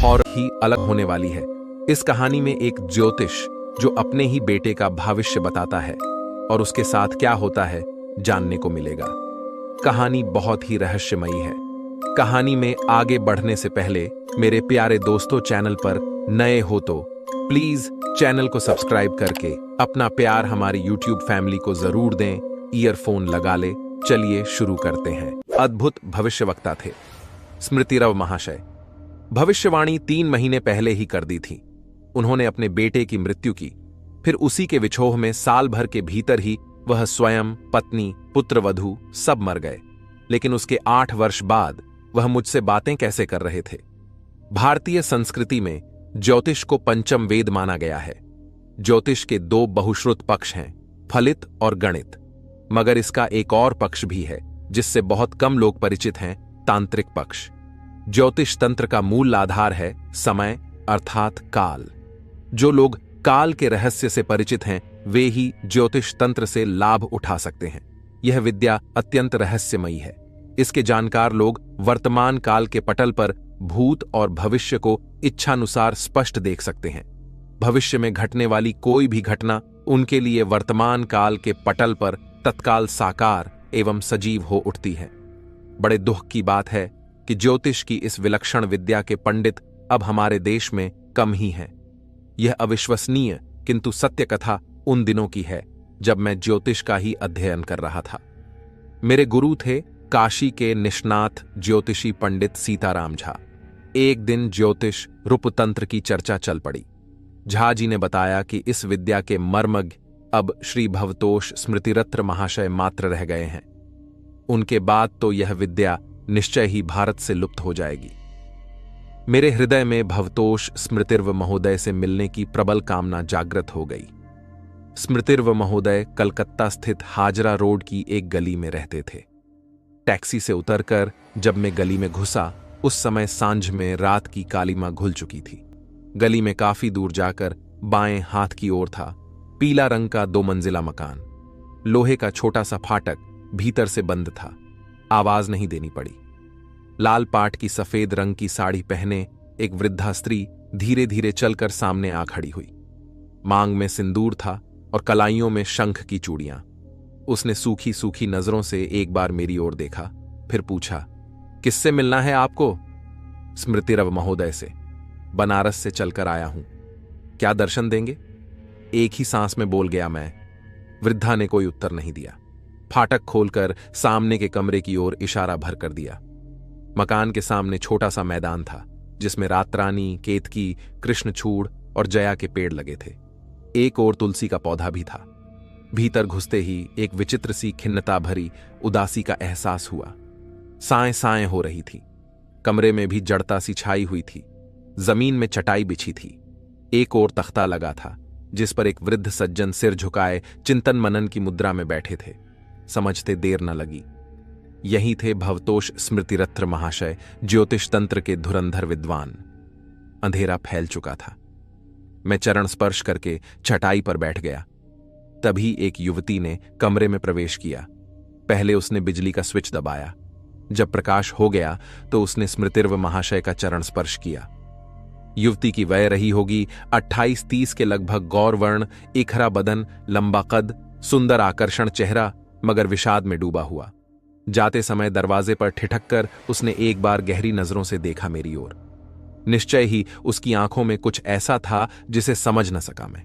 और ही अलग होने वाली है। इस कहानी में एक ज्योतिष जो अपने ही बेटे का भविष्य बताता है और उसके साथ क्या होता है जानने को मिलेगा। कहानी बहुत ही रहस्यमयी है। कहानी में आगे बढ़ने से पहले मेरे प्यारे दोस्तों, चैनल पर नए हो तो प्लीज चैनल को सब्सक्राइब करके अपना प्यार हमारी यूट्यूब फैमिली को जरूर दें। ईयरफोन लगा ले, चलिए शुरू करते हैं। अद्भुत भविष्यवक्ता थे स्मृतिरव महाशय। भविष्यवाणी 3 महीने पहले ही कर दी थी। उन्होंने अपने बेटे की मृत्यु की, फिर उसी के विछोह में साल भर के भीतर ही वह स्वयं, पत्नी, पुत्रवधू सब मर गए। लेकिन उसके 8 वर्ष बाद वह मुझसे बातें कैसे कर रहे थे। भारतीय संस्कृति में ज्योतिष को पंचम वेद माना गया है। ज्योतिष के 2 बहुश्रुत पक्ष हैं, फलित और गणित। मगर इसका एक और पक्ष भी है जिससे बहुत कम लोग परिचित हैं, तांत्रिक पक्ष। ज्योतिष तंत्र का मूल आधार है समय अर्थात काल। जो लोग काल के रहस्य से परिचित हैं वे ही ज्योतिष तंत्र से लाभ उठा सकते हैं। यह विद्या अत्यंत रहस्यमयी है। इसके जानकार लोग वर्तमान काल के पटल पर भूत और भविष्य को इच्छानुसार स्पष्ट देख सकते हैं। भविष्य में घटने वाली कोई भी घटना उनके लिए वर्तमान काल के पटल पर तत्काल साकार एवं सजीव हो उठती है। बड़े दुख की बात है कि ज्योतिष की इस विलक्षण विद्या के पंडित अब हमारे देश में कम ही हैं। यह अविश्वसनीय किंतु सत्य कथा उन दिनों की है जब मैं ज्योतिष का ही अध्ययन कर रहा था। मेरे गुरु थे काशी के निष्णात ज्योतिषी पंडित सीताराम झा। एक दिन ज्योतिष रूपतंत्र की चर्चा चल पड़ी। झा जी ने बताया कि इस विद्या के मर्मज्ञ अब श्री भवतोष स्मृतिरत्न महाशय मात्र रह गए हैं। उनके बाद तो यह विद्या निश्चय ही भारत से लुप्त हो जाएगी। मेरे हृदय में भवतोष स्मृतिर्व महोदय से मिलने की प्रबल कामना जागृत हो गई। स्मृतिर्व महोदय कलकत्ता स्थित हाजरा रोड की एक गली में रहते थे। टैक्सी से उतरकर जब मैं गली में घुसा, उस समय सांझ में रात की कालीमा घुल चुकी थी। गली में काफी दूर जाकर बाएं हाथ की ओर था पीला रंग का 2 मंजिला मकान। लोहे का छोटा सा फाटक भीतर से बंद था। आवाज नहीं देनी पड़ी। लाल पाट की सफेद रंग की साड़ी पहने एक वृद्धा स्त्री धीरे धीरे चलकर सामने आ खड़ी हुई। मांग में सिंदूर था और कलाइयों में शंख की चूड़ियां। उसने सूखी सूखी नजरों से एक बार मेरी ओर देखा, फिर पूछा, किससे मिलना है आपको? स्मृतिरव महोदय से। बनारस से चलकर आया हूं। क्या दर्शन देंगे? एक ही सांस में बोल गया मैं। वृद्धा ने कोई उत्तर नहीं दिया। फाटक खोलकर सामने के कमरे की ओर इशारा भर कर दिया। मकान के सामने छोटा सा मैदान था जिसमें रातरानी, केतकी, कृष्णचूड़ और जया के पेड़ लगे थे। एक ओर तुलसी का पौधा भी था। भीतर घुसते ही एक विचित्र सी खिन्नता भरी उदासी का एहसास हुआ। साएं साएं हो रही थी। कमरे में भी जड़ता सी छाई हुई थी। जमीन में चटाई बिछी थी। एक ओर तख्ता लगा था जिस पर एक वृद्ध सज्जन सिर झुकाए चिंतन मनन की मुद्रा में बैठे थे। समझते देर न लगी। यही थे भवतोष स्मृतिरत्न महाशय, ज्योतिष तंत्र के धुरंधर विद्वान। अंधेरा फैल चुका था। मैं चरण स्पर्श करके चटाई पर बैठ गया। तभी एक युवती ने कमरे में प्रवेश किया। पहले उसने बिजली का स्विच दबाया। जब प्रकाश हो गया तो उसने स्मृतिर्व महाशय का चरण स्पर्श किया। युवती की वय रही होगी 28-30 के लगभग, गौरवर्ण, इखरा बदन, लंबा कद, सुंदर आकर्षण चेहरा, मगर विषाद में डूबा हुआ। जाते समय दरवाजे पर ठिठक कर उसने एक बार गहरी नजरों से देखा मेरी ओर। निश्चय ही उसकी आंखों में कुछ ऐसा था जिसे समझ न सका मैं।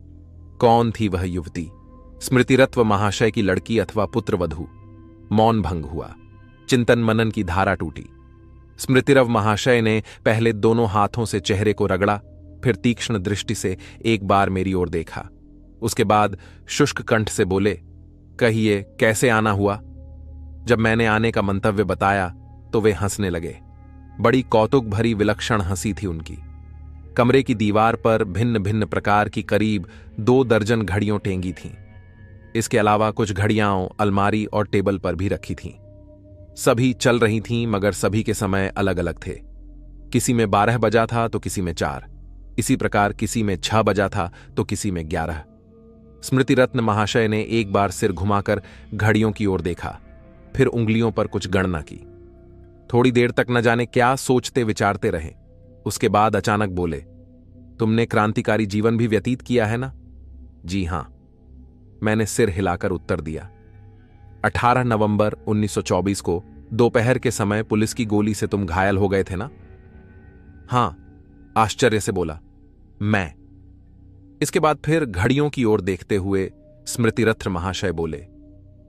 कौन थी वह युवती? स्मृतिरत्न महाशय की लड़की अथवा पुत्रवधू? मौन भंग हुआ। चिंतन मनन की धारा टूटी। स्मृतिरव महाशय ने पहले दोनों हाथों से चेहरे को रगड़ा, फिर तीक्ष्ण दृष्टि से एक बार मेरी ओर देखा। उसके बाद शुष्क कंठ से बोले, कहिए कैसे आना हुआ? जब मैंने आने का मंतव्य बताया तो वे हंसने लगे। बड़ी कौतुक भरी विलक्षण हंसी थी उनकी। कमरे की दीवार पर भिन्न भिन्न प्रकार की करीब 2 दर्जन घड़ियों टेंगी थीं। इसके अलावा कुछ घड़ियां अलमारी और टेबल पर भी रखी थीं। सभी चल रही थीं, मगर सभी के समय अलग अलग थे। किसी में 12 बजा था तो किसी में 4। इसी प्रकार किसी में 6 बजा था तो किसी में 11। स्मृतिरत्न महाशय ने एक बार सिर घुमाकर घड़ियों की ओर देखा, फिर उंगलियों पर कुछ गणना की। थोड़ी देर तक न जाने क्या सोचते विचारते रहे। उसके बाद अचानक बोले, तुमने क्रांतिकारी जीवन भी व्यतीत किया है ना? जी हां, मैंने सिर हिलाकर उत्तर दिया। 18 नवंबर 1924 को दोपहर के समय पुलिस की गोली से तुम घायल हो गए थे ना? हां, आश्चर्य से बोला मैं। इसके बाद फिर घड़ियों की ओर देखते हुए स्मृतिरथ महाशय बोले,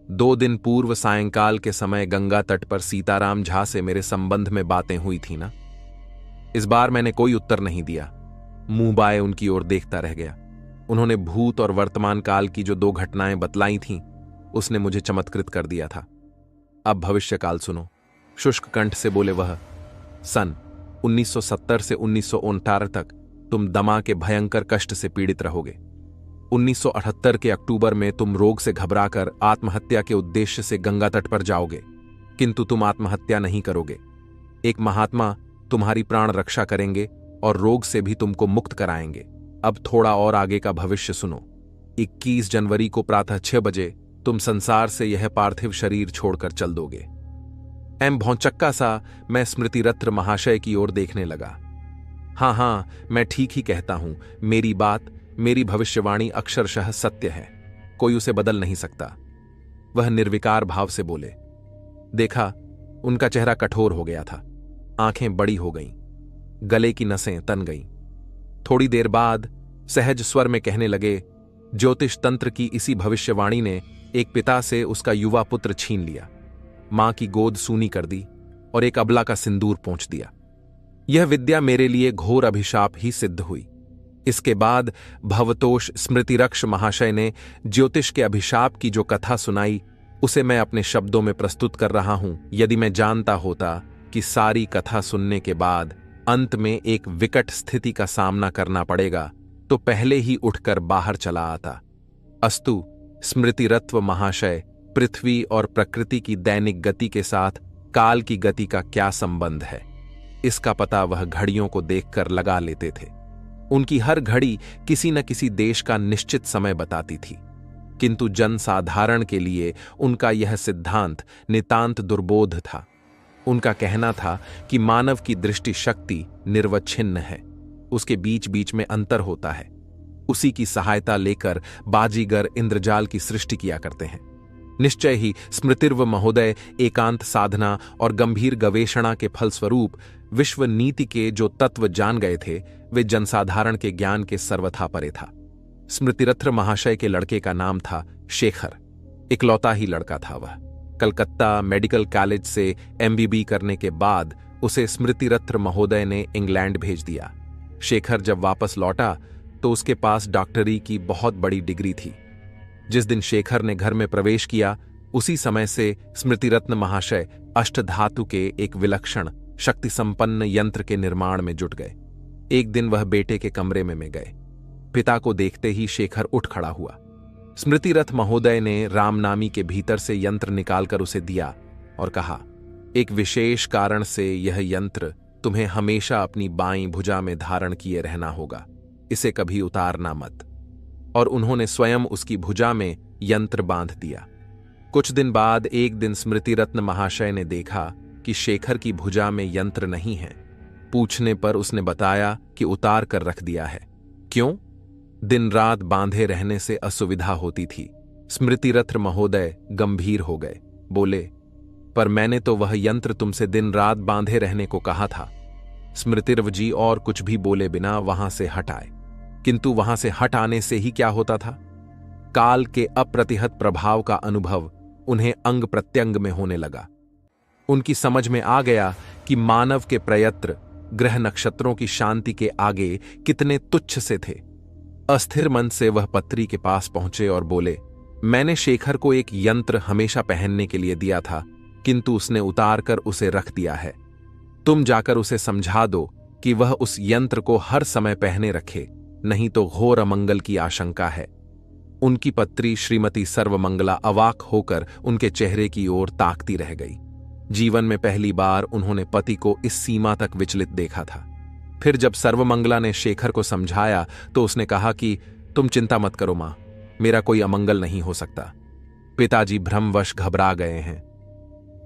2 दिन पूर्व सायंकाल के समय गंगा तट पर सीताराम झा से मेरे संबंध में बातें हुई थी ना? इस बार मैंने कोई उत्तर नहीं दिया, मुंह बाए उनकी ओर देखता रह गया। उन्होंने भूत और वर्तमान काल की जो 2 घटनाएं बतलाई थीं, उसने मुझे चमत्कृत कर दिया था। अब भविष्य काल सुनो। शुष्क कंठ से बोले वह, सन 1970 से 1969 तक तुम दमा के भयंकर कष्ट से पीड़ित रहोगे। 1978 के अक्टूबर में तुम रोग से घबराकर आत्महत्या के उद्देश्य से गंगा तट पर जाओगे, किंतु तुम आत्महत्या नहीं करोगे। एक महात्मा तुम्हारी प्राण रक्षा करेंगे और रोग से भी तुमको मुक्त कराएंगे। अब थोड़ा और आगे का भविष्य सुनो। 21 जनवरी को प्रातः 6 बजे तुम संसार से यह पार्थिव शरीर छोड़कर चल दोगे। भौचक्का सा मैं स्मृतिरथ महाशय की ओर देखने लगा। हां, मैं ठीक ही कहता हूं। मेरी बात, मेरी भविष्यवाणी अक्षरशः सत्य है, कोई उसे बदल नहीं सकता। वह निर्विकार भाव से बोले। देखा, उनका चेहरा कठोर हो गया था, आंखें बड़ी हो गईं, गले की नसें तन गईं। थोड़ी देर बाद सहज स्वर में कहने लगे, ज्योतिष तंत्र की इसी भविष्यवाणी ने एक पिता से उसका युवा पुत्र छीन लिया, मां की गोद सूनी कर दी और एक अबला का सिंदूर पोंछ दिया। यह विद्या मेरे लिए घोर अभिशाप ही सिद्ध हुई। इसके बाद भवतोष स्मृतिरक्ष महाशय ने ज्योतिष के अभिशाप की जो कथा सुनाई, उसे मैं अपने शब्दों में प्रस्तुत कर रहा हूं। यदि मैं जानता होता कि सारी कथा सुनने के बाद अंत में एक विकट स्थिति का सामना करना पड़ेगा, तो पहले ही उठकर बाहर चला आता। अस्तु, स्मृतिरथ महाशय, पृथ्वी और प्रकृति की दैनिक गति के साथ काल की गति का क्या संबंध है, इसका पता वह घड़ियों को देखकर लगा लेते थे। उनकी हर घड़ी किसी न किसी देश का निश्चित समय बताती थी, किंतु जनसाधारण के लिए उनका यह सिद्धांत नितांत दुर्बोध था। उनका कहना था कि मानव की दृष्टि शक्ति निर्वच्छिन्न है, उसके बीच बीच में अंतर होता है। उसी की सहायता लेकर बाजीगर इंद्रजाल की सृष्टि किया करते हैं। निश्चय ही स्मृतिर्व महोदय एकांत साधना और गंभीर गवेषणा के फलस्वरूप विश्व नीति के जो तत्व जान गए थे, वे जनसाधारण के ज्ञान के सर्वथा परे था। स्मृतिरथ महाशय के लड़के का नाम था शेखर। इकलौता ही लड़का था वह। कलकत्ता मेडिकल कॉलेज से MBB करने के बाद उसे स्मृतिरथ महोदय ने इंग्लैंड भेज दिया। शेखर जब वापस लौटा तो उसके पास डॉक्टरी की बहुत बड़ी डिग्री थी। जिस दिन शेखर ने घर में प्रवेश किया, उसी समय से स्मृतिरत्न महाशय अष्टधातु के एक विलक्षण शक्ति संपन्न यंत्र के निर्माण में जुट गए। एक दिन वह बेटे के कमरे में गए। पिता को देखते ही शेखर उठ खड़ा हुआ। स्मृतिरथ महोदय ने रामनामी के भीतर से यंत्र निकालकर उसे दिया और कहा, एक विशेष कारण से यह यंत्र तुम्हें हमेशा अपनी बाईं भुजा में धारण किए रहना होगा, इसे कभी उतारना मत। और उन्होंने स्वयं उसकी भुजा में यंत्र बांध दिया। कुछ दिन बाद एक दिन स्मृतिरत्न महाशय ने देखा कि शेखर की भुजा में यंत्र नहीं है। पूछने पर उसने बताया कि उतार कर रख दिया है। क्यों? दिन रात बांधे रहने से असुविधा होती थी। स्मृतिरथ महोदय गंभीर हो गए, बोले, पर मैंने तो वह यंत्र तुमसे दिन रात बांधे रहने को कहा था। स्मृतिर्व जी और कुछ भी बोले बिना वहां से हट आए, किंतु वहां से हट आने से ही क्या होता था? काल के अप्रतिहत प्रभाव का अनुभव उन्हें अंग प्रत्यंग में होने लगा। उनकी समझ में आ गया कि मानव के प्रयत्न ग्रह नक्षत्रों की शांति के आगे कितने तुच्छ से थे। अस्थिर मन से वह पत्री के पास पहुंचे और बोले, मैंने शेखर को एक यंत्र हमेशा पहनने के लिए दिया था, किंतु उसने उतार कर उसे रख दिया है। तुम जाकर उसे समझा दो कि वह उस यंत्र को हर समय पहने रखे, नहीं तो घोर अमंगल की आशंका है। उनकी पत्री श्रीमती सर्वमंगला अवाक होकर उनके चेहरे की ओर ताकती रह गई। जीवन में पहली बार उन्होंने पति को इस सीमा तक विचलित देखा था। फिर जब सर्वमंगला ने शेखर को समझाया तो उसने कहा कि तुम चिंता मत करो मां, मेरा कोई अमंगल नहीं हो सकता। पिताजी भ्रमवश घबरा गए हैं,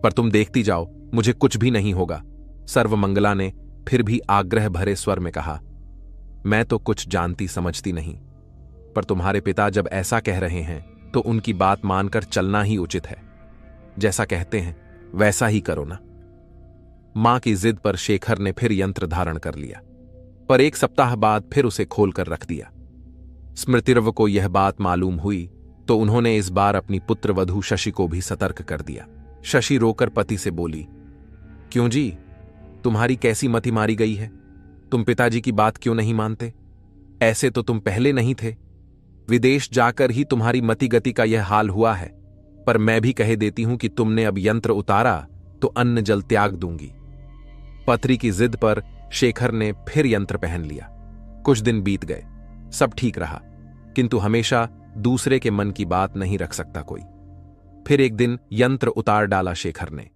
पर तुम देखती जाओ, मुझे कुछ भी नहीं होगा। सर्वमंगला ने फिर भी आग्रह भरे स्वर में कहा, मैं तो कुछ जानती समझती नहीं, पर तुम्हारे पिता जब ऐसा कह रहे हैं तो उनकी बात मानकर चलना ही उचित है। जैसा कहते हैं वैसा ही करो ना। मां की जिद पर शेखर ने फिर यंत्र धारण कर लिया, पर 1 सप्ताह बाद फिर उसे खोलकर रख दिया। स्मृतिरव को यह बात मालूम हुई तो उन्होंने इस बार अपनी पुत्रवधू शशि को भी सतर्क कर दिया। शशि रोकर पति से बोली, क्यों जी, तुम्हारी कैसी मति मारी गई है? तुम पिताजी की बात क्यों नहीं मानते? ऐसे तो तुम पहले नहीं थे। विदेश जाकर ही तुम्हारी मति गति का यह हाल हुआ है। पर मैं भी कह देती हूं कि तुमने अब यंत्र उतारा तो अन्न जल त्याग दूंगी। पत्री की जिद पर शेखर ने फिर यंत्र पहन लिया। कुछ दिन बीत गए, सब ठीक रहा, किंतु हमेशा दूसरे के मन की बात नहीं रख सकता कोई। फिर एक दिन यंत्र उतार डाला शेखर ने।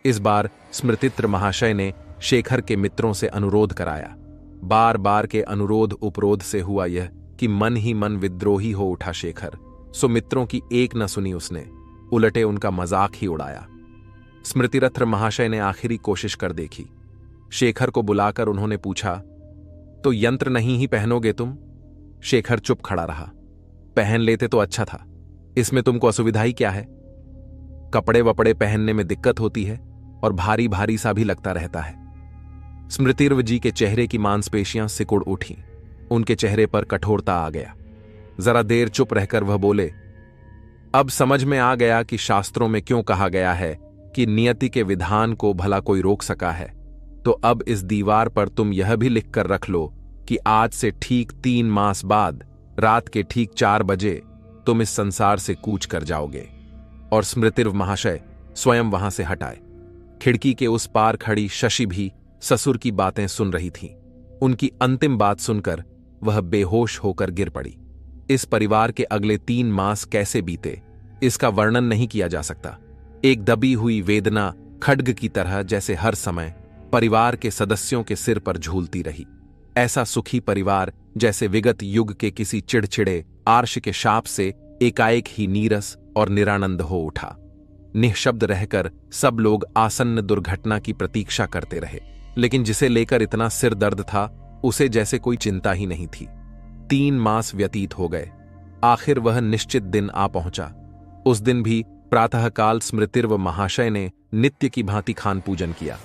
इस बार स्मृतित्र महाशय ने शेखर के मित्रों से अनुरोध कराया। बार बार के अनुरोध उपरोध से हुआ यह कि मन ही मन विद्रोही हो उठा शेखर। सो मित्रों की एक न सुनी उसने, उलटे उनका मजाक ही उड़ाया। स्मृतिरथ महाशय ने आखिरी कोशिश कर देखी। शेखर को बुलाकर उन्होंने पूछा, तो यंत्र नहीं ही पहनोगे तुम? शेखर चुप खड़ा रहा। पहन लेते तो अच्छा था, इसमें तुमको असुविधा ही क्या है? कपड़े वपड़े पहनने में दिक्कत होती है और भारी भारी सा भी लगता रहता है। स्मृतिर्व जी के चेहरे की मांसपेशियां सिकुड़ उठी, उनके चेहरे पर कठोरता आ गया। जरा देर चुप रहकर वह बोले, अब समझ में आ गया कि शास्त्रों में क्यों कहा गया है कि नियति के विधान को भला कोई रोक सका है। तो अब इस दीवार पर तुम यह भी लिखकर रख लो कि आज से ठीक 3 मास बाद रात के ठीक 4 बजे तुम इस संसार से कूच कर जाओगे। और स्मृतिर्व महाशय स्वयं वहां से हटाए। खिड़की के उस पार खड़ी शशि भी ससुर की बातें सुन रही थी। उनकी अंतिम बात सुनकर वह बेहोश होकर गिर पड़ी। इस परिवार के अगले 3 मास कैसे बीते, इसका वर्णन नहीं किया जा सकता। एक दबी हुई वेदना खड्ग की तरह जैसे हर समय परिवार के सदस्यों के सिर पर झूलती रही। ऐसा सुखी परिवार जैसे विगत युग के किसी चिड़चिड़े आर्ष के शाप से एकाएक ही नीरस और निरानंद हो उठा। निःशब्द रहकर सब लोग आसन्न दुर्घटना की प्रतीक्षा करते रहे, लेकिन जिसे लेकर इतना सिर दर्द था उसे जैसे कोई चिंता ही नहीं थी। 3 मास व्यतीत हो गए। आखिर वह निश्चित दिन आ पहुंचा। उस दिन भी प्रातःकाल स्मृतिर्व महाशय ने नित्य की भांति खान पूजन किया।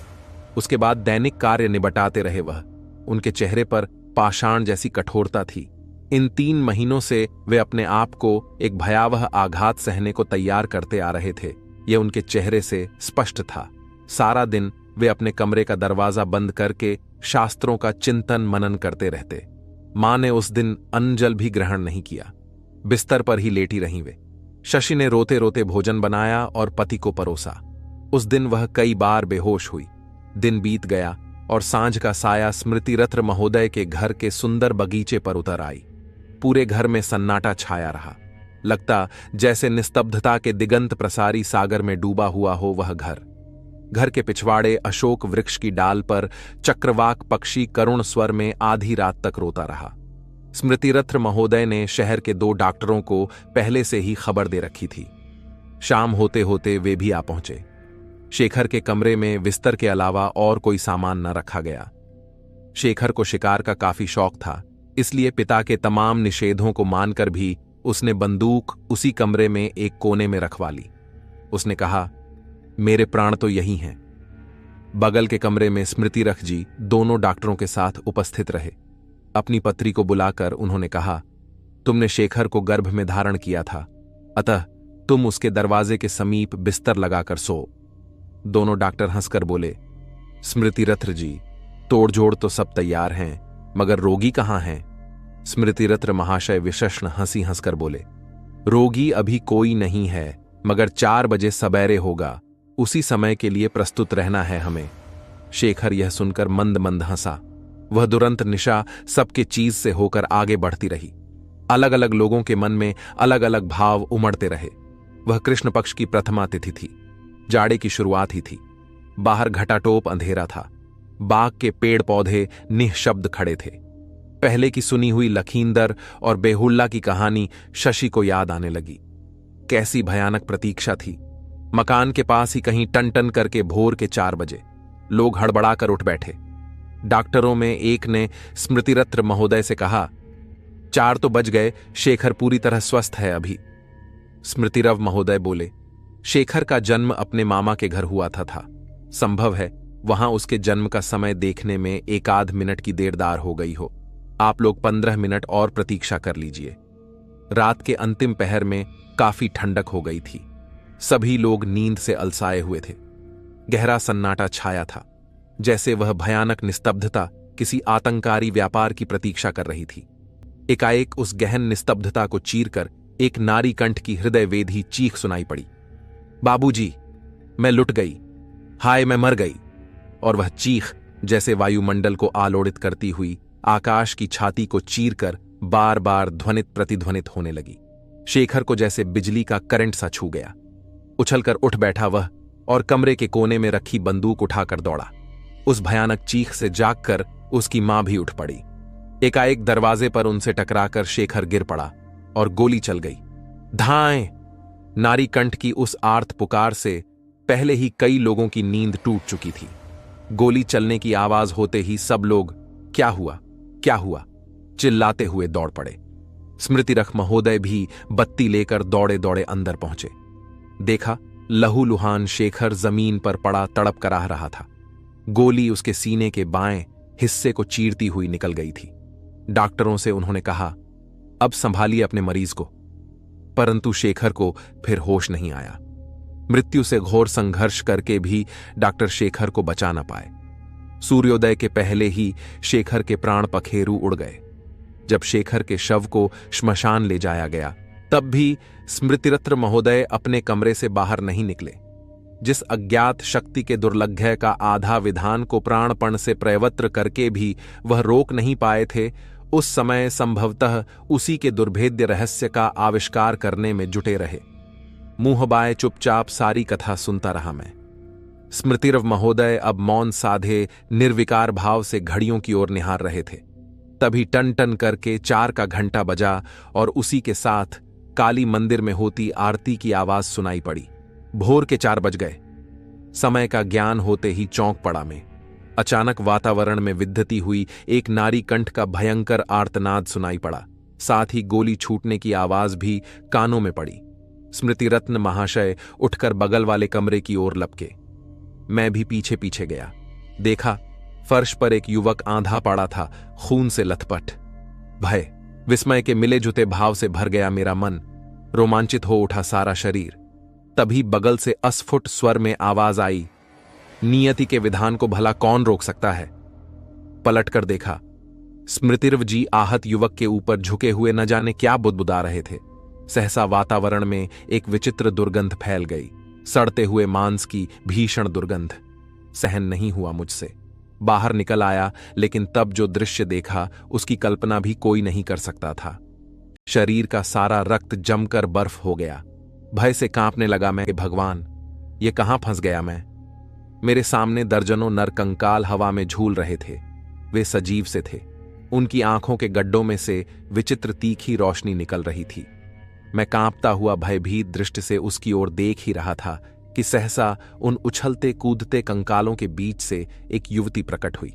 उसके बाद दैनिक कार्य निबटाते रहे वह। उनके चेहरे पर पाषाण जैसी कठोरता थी। इन 3 महीनों से वे अपने आप को एक भयावह आघात सहने को तैयार करते आ रहे थे। यह उनके चेहरे से स्पष्ट था। सारा दिन वे अपने कमरे का दरवाजा बंद करके शास्त्रों का चिंतन मनन करते रहते। मां ने उस दिन अन्न जल भी ग्रहण नहीं किया। बिस्तर पर ही लेटी रहीं वे। शशि ने रोते रोते भोजन बनाया और पति को परोसा। उस दिन वह कई बार बेहोश हुई। दिन बीत गया और सांझ का साया स्मृतिरथ महोदय के घर के सुंदर बगीचे पर उतर आई। पूरे घर में सन्नाटा छाया रहा। लगता जैसे निस्तब्धता के दिगंत प्रसारी सागर में डूबा हुआ हो वह घर। घर के पिछवाड़े अशोक वृक्ष की डाल पर चक्रवाक पक्षी करुण स्वर में आधी रात तक रोता रहा। स्मृतिरथ महोदय ने शहर के 2 डॉक्टरों को पहले से ही खबर दे रखी थी। शाम होते होते वे भी आ पहुंचे। शेखर के कमरे में बिस्तर के अलावा और कोई सामान न रखा गया। शेखर को शिकार का काफी शौक था, इसलिए पिता के तमाम निषेधों को मानकर भी उसने बंदूक उसी कमरे में एक कोने में रखवा ली। उसने कहा, मेरे प्राण तो यही हैं। बगल के कमरे में स्मृतिरथ जी दोनों डॉक्टरों के साथ उपस्थित रहे। अपनी पत्री को बुलाकर उन्होंने कहा, तुमने शेखर को गर्भ में धारण किया था, अतः तुम उसके दरवाजे के समीप बिस्तर लगाकर सो। दोनों डॉक्टर हंसकर बोले, स्मृतिरथ जी, तोड़जोड़ तो सब तैयार हैं, मगर रोगी कहां हैं? स्मृतिरथ महाशय विशेषण हंसी हंसकर बोले, रोगी अभी कोई नहीं है, मगर 4 बजे सबेरे होगा, उसी समय के लिए प्रस्तुत रहना है हमें। शेखर यह सुनकर मंद मंद हंसा। वह दुरंत निशा सबके चीज से होकर आगे बढ़ती रही। अलग अलग लोगों के मन में अलग अलग भाव उमड़ते रहे। वह कृष्ण पक्ष की प्रथमा तिथि थी। जाड़े की शुरुआत ही थी। बाहर घटाटोप अंधेरा था। बाग के पेड़ पौधे निःशब्द खड़े थे। पहले की सुनी हुई लखींदर और बेहुल्ला की कहानी शशि को याद आने लगी। कैसी भयानक प्रतीक्षा थी। मकान के पास ही कहीं टन टन करके भोर के 4 बजे लोग हड़बड़ाकर उठ बैठे। डॉक्टरों में एक ने स्मृतिरत्न महोदय से कहा, 4 तो बज गए, शेखर पूरी तरह स्वस्थ है अभी। स्मृतिरव महोदय बोले, शेखर का जन्म अपने मामा के घर हुआ था। संभव है वहां उसके जन्म का समय देखने में एक आध मिनट की देरदार हो गई हो। आप लोग 15 मिनट और प्रतीक्षा कर लीजिए। रात के अंतिम पहर में काफी ठंडक हो गई थी। सभी लोग नींद से अलसाए हुए थे। गहरा सन्नाटा छाया था, जैसे वह भयानक निस्तब्धता किसी आतंकारी व्यापार की प्रतीक्षा कर रही थी। एकाएक उस गहन निस्तब्धता को चीरकर एक नारी कंठ की हृदयवेधी चीख सुनाई पड़ी, बाबूजी, मैं लुट गई, हाय मैं मर गई। और वह चीख जैसे वायुमंडल को आलोड़ित करती हुई आकाश की छाती को चीरकर बार बार ध्वनित प्रतिध्वनित होने लगी। शेखर को जैसे बिजली का करंट सा छू गया। उछलकर उठ बैठा वह और कमरे के कोने में रखी बंदूक उठाकर दौड़ा। उस भयानक चीख से जागकर उसकी मां भी उठ पड़ी। एकाएक दरवाजे पर उनसे टकराकर शेखर गिर पड़ा और गोली चल गई। धाएं! नारी कंठ की उस आर्त पुकार से पहले ही कई लोगों की नींद टूट चुकी थी। गोली चलने की आवाज होते ही सब लोग क्या हुआ, क्या हुआ चिल्लाते हुए दौड़ पड़े। स्मृतिरथ महोदय भी बत्ती लेकर दौड़े दौड़े अंदर पहुंचे। देखा, लहूलुहान शेखर जमीन पर पड़ा तड़प कराह रहा था। गोली उसके सीने के बाएं हिस्से को चीरती हुई निकल गई थी। डॉक्टरों से उन्होंने कहा, अब संभालिए अपने मरीज को। परंतु शेखर को फिर होश नहीं आया। मृत्यु से घोर संघर्ष करके भी डॉक्टर शेखर को बचा न पाए। सूर्योदय के पहले ही शेखर के प्राण पखेरु उड़ गए। जब शेखर के शव को श्मशान ले जाया गया, तब भी स्मृतिरत्न महोदय अपने कमरे से बाहर नहीं निकले। जिस अज्ञात शक्ति के दुर्लघ्य का आधा विधान को प्राणपण से प्रयवत्र करके भी वह रोक नहीं पाए थे, उस समय संभवतः उसी के दुर्भेद्य रहस्य का आविष्कार करने में जुटे रहे। मुंह बाए चुपचाप सारी कथा सुनता रहा मैं। स्मृतिरव महोदय अब मौन साधे निर्विकार भाव से घड़ियों की ओर निहार रहे थे। तभी टन टन करके 4 का घंटा बजा और उसी के साथ काली मंदिर में होती आरती की आवाज सुनाई पड़ी। भोर के 4 बज गए। समय का ज्ञान होते ही चौंक पड़ा मैं। अचानक वातावरण में विद्धती हुई एक नारी कंठ का भयंकर आर्तनाद सुनाई पड़ा। साथ ही गोली छूटने की आवाज भी कानों में पड़ी। स्मृतिरत्न महाशय उठकर बगल वाले कमरे की ओर लपके। मैं भी पीछे पीछे गया। देखा, फर्श पर एक युवक आंधा पड़ा था, खून से लथपथ। भय, विस्मय के मिले जुते भाव से भर गया मेरा मन। रोमांचित हो उठा सारा शरीर। तभी बगल से अस्फुट स्वर में आवाज आई, नियति के विधान को भला कौन रोक सकता है। पलटकर देखा, स्मृतिरव जी आहत युवक के ऊपर झुके हुए न जाने क्या बुदबुदा रहे थे। सहसा वातावरण में एक विचित्र दुर्गंध फैल गई, सड़ते हुए मांस की भीषण दुर्गंध। सहन नहीं हुआ मुझसे। बाहर निकल आया, लेकिन तब जो दृश्य देखा उसकी कल्पना भी कोई नहीं कर सकता था। शरीर का सारा रक्त जमकर बर्फ हो गया। भय से कांपने लगा मैं कि भगवान, ये कहां फंस गया मैं। मेरे सामने दर्जनों नरकंकाल हवा में झूल रहे थे। वे सजीव से थे। उनकी आंखों के गड्ढों में से विचित्र तीखी रोशनी निकल रही थी। मैं कांपता हुआ भयभीत दृष्टि से उसकी ओर देख ही रहा था कि सहसा उन उछलते कूदते कंकालों के बीच से एक युवती प्रकट हुई।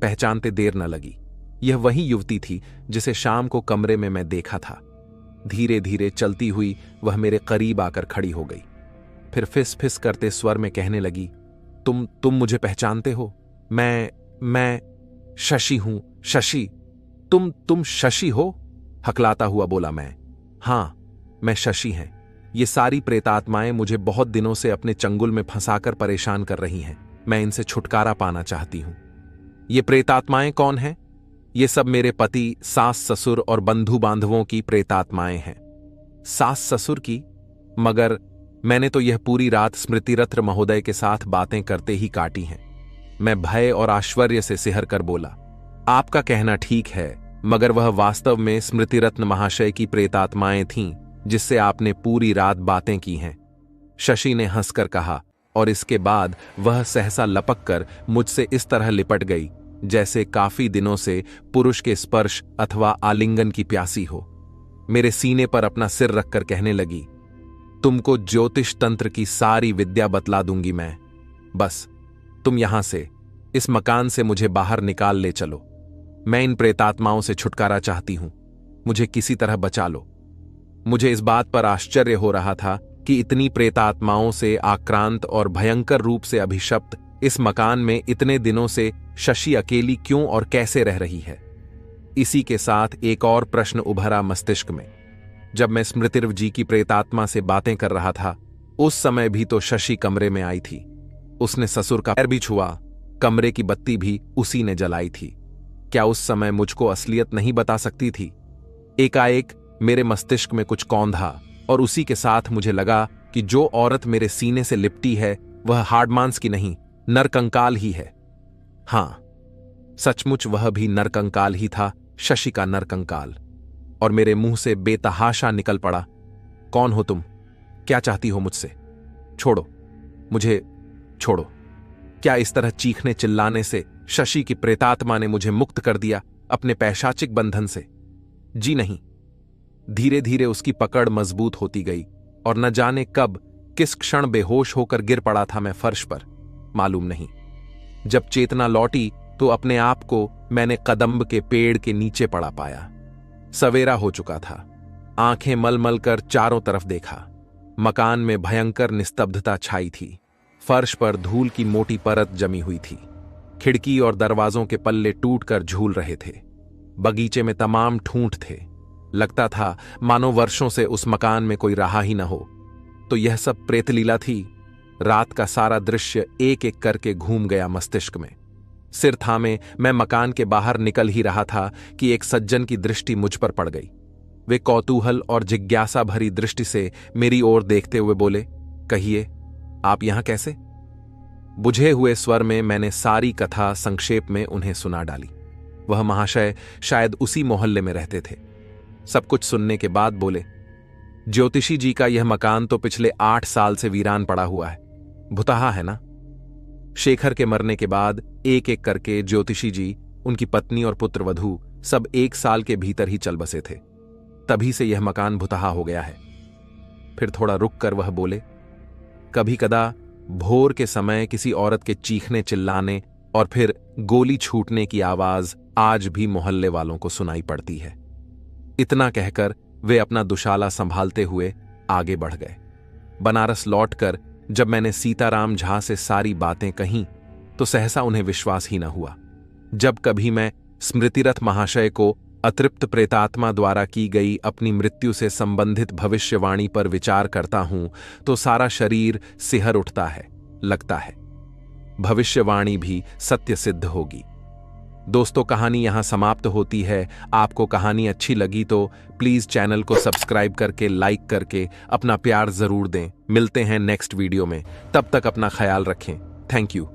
पहचानते देर न लगी। यह वही युवती थी जिसे शाम को कमरे में मैं देखा था। धीरे धीरे चलती हुई वह मेरे करीब आकर खड़ी हो गई। फिर फिस फिस करते स्वर में कहने लगी, तुम मुझे पहचानते हो? मैं शशि हूं। शशि? तुम शशि हो? हकलाता हुआ बोला मैं। हां, मैं शशि हैं। ये सारी प्रेतात्माएं मुझे बहुत दिनों से अपने चंगुल में फंसाकर परेशान कर रही हैं। मैं इनसे छुटकारा पाना चाहती हूं। ये प्रेतात्माएं कौन हैं? ये सब मेरे पति, सास ससुर और बंधु बांधवों की प्रेतात्माएं हैं। सास ससुर की? मगर मैंने तो यह पूरी रात स्मृतिरत्न महोदय के साथ बातें करते ही काटी हैं। मैं भय और आश्चर्य से सिहर कर बोला, आपका कहना ठीक है, मगर वह वास्तव में स्मृतिरत्न महाशय की प्रेतात्माएं थीं जिससे आपने पूरी रात बातें की हैं। शशि ने हंसकर कहा, और इसके बाद वह सहसा लपक कर मुझसे इस तरह लिपट गई जैसे काफी दिनों से पुरुष के स्पर्श अथवा आलिंगन की प्यासी हो। मेरे सीने पर अपना सिर रखकर कहने लगी, तुमको ज्योतिष तंत्र की सारी विद्या बतला दूंगी मैं। बस तुम यहां से इस मकान से मुझे बाहर निकाल ले चलो। मैं इन प्रेतात्माओं से छुटकारा चाहती हूं। मुझे किसी तरह बचा लो। मुझे इस बात पर आश्चर्य हो रहा था कि इतनी प्रेतात्माओं से आक्रांत और भयंकर रूप से अभिशप्त इस मकान में इतने दिनों से शशि अकेली क्यों और कैसे रह रही है। इसी के साथ एक और प्रश्न उभरा मस्तिष्क में। जब मैं स्मृतिर्व जी की प्रेतात्मा से बातें कर रहा था, उस समय भी तो शशि कमरे में आई थी। उसने ससुर का पैर भी छुआ, कमरे की बत्ती भी उसी ने जलाई थी। क्या उस समय मुझको असलियत नहीं बता सकती थी? एकाएक मेरे मस्तिष्क में कुछ कौंधा और उसी के साथ मुझे लगा कि जो औरत मेरे सीने से लिपटी है वह हार्डमांस की नहीं, नरकंकाल ही है। हां, सचमुच वह भी नरकंकाल ही था, शशि का नरकंकाल। और मेरे मुंह से बेतहाशा निकल पड़ा, कौन हो तुम? क्या चाहती हो मुझसे? छोड़ो मुझे, छोड़ो। क्या इस तरह चीखने चिल्लाने से शशि की प्रेतात्मा ने मुझे मुक्त कर दिया अपने पैशाचिक बंधन से? जी नहीं। धीरे धीरे उसकी पकड़ मजबूत होती गई और न जाने कब किस क्षण बेहोश होकर गिर पड़ा था मैं फर्श पर, मालूम नहीं। जब चेतना लौटी तो अपने आप को मैंने कदम्ब के पेड़ के नीचे पड़ा पाया। सवेरा हो चुका था। आंखें मलमल कर चारों तरफ देखा। मकान में भयंकर निस्तब्धता छाई थी। फर्श पर धूल की मोटी परत जमी हुई थी। खिड़की और दरवाजों के पल्ले टूटकर झूल रहे थे। बगीचे में तमाम ठूंठ थे। लगता था मानो वर्षों से उस मकान में कोई रहा ही न हो। तो यह सब प्रेतलीला थी। रात का सारा दृश्य एक एक करके घूम गया मस्तिष्क में। सिर थामे मैं मकान के बाहर निकल ही रहा था कि एक सज्जन की दृष्टि मुझ पर पड़ गई। वे कौतूहल और जिज्ञासा भरी दृष्टि से मेरी ओर देखते हुए बोले, कहिए, आप यहां कैसे? बुझे हुए स्वर में मैंने सारी कथा संक्षेप में उन्हें सुना डाली। वह महाशय शायद उसी मोहल्ले में रहते थे। सब कुछ सुनने के बाद बोले, ज्योतिषी जी का यह मकान तो पिछले 8 साल से वीरान पड़ा हुआ है। भुतहा है ना? शेखर के मरने के बाद एक एक करके ज्योतिषी जी, उनकी पत्नी और पुत्र वधू सब 1 साल के भीतर ही चल बसे थे। तभी से यह मकान भुतहा हो गया है। फिर थोड़ा रुक कर वह बोले, कभी कदा भोर के समय किसी औरत के चीखने चिल्लाने और फिर गोली छूटने की आवाज आज भी मोहल्ले वालों को सुनाई पड़ती है। इतना कहकर वे अपना दुशाला संभालते हुए आगे बढ़ गए। बनारस लौटकर जब मैंने सीताराम झा से सारी बातें कहीं तो सहसा उन्हें विश्वास ही न हुआ। जब कभी मैं स्मृतिरथ महाशय को अतृप्त प्रेतात्मा द्वारा की गई अपनी मृत्यु से संबंधित भविष्यवाणी पर विचार करता हूं तो सारा शरीर सिहर उठता है। लगता है भविष्यवाणी भी सत्य सिद्ध होगी। दोस्तों, कहानी यहां समाप्त होती है। आपको कहानी अच्छी लगी तो प्लीज चैनल को सब्सक्राइब करके, लाइक करके अपना प्यार जरूर दें। मिलते हैं नेक्स्ट वीडियो में। तब तक अपना ख्याल रखें। Thank you.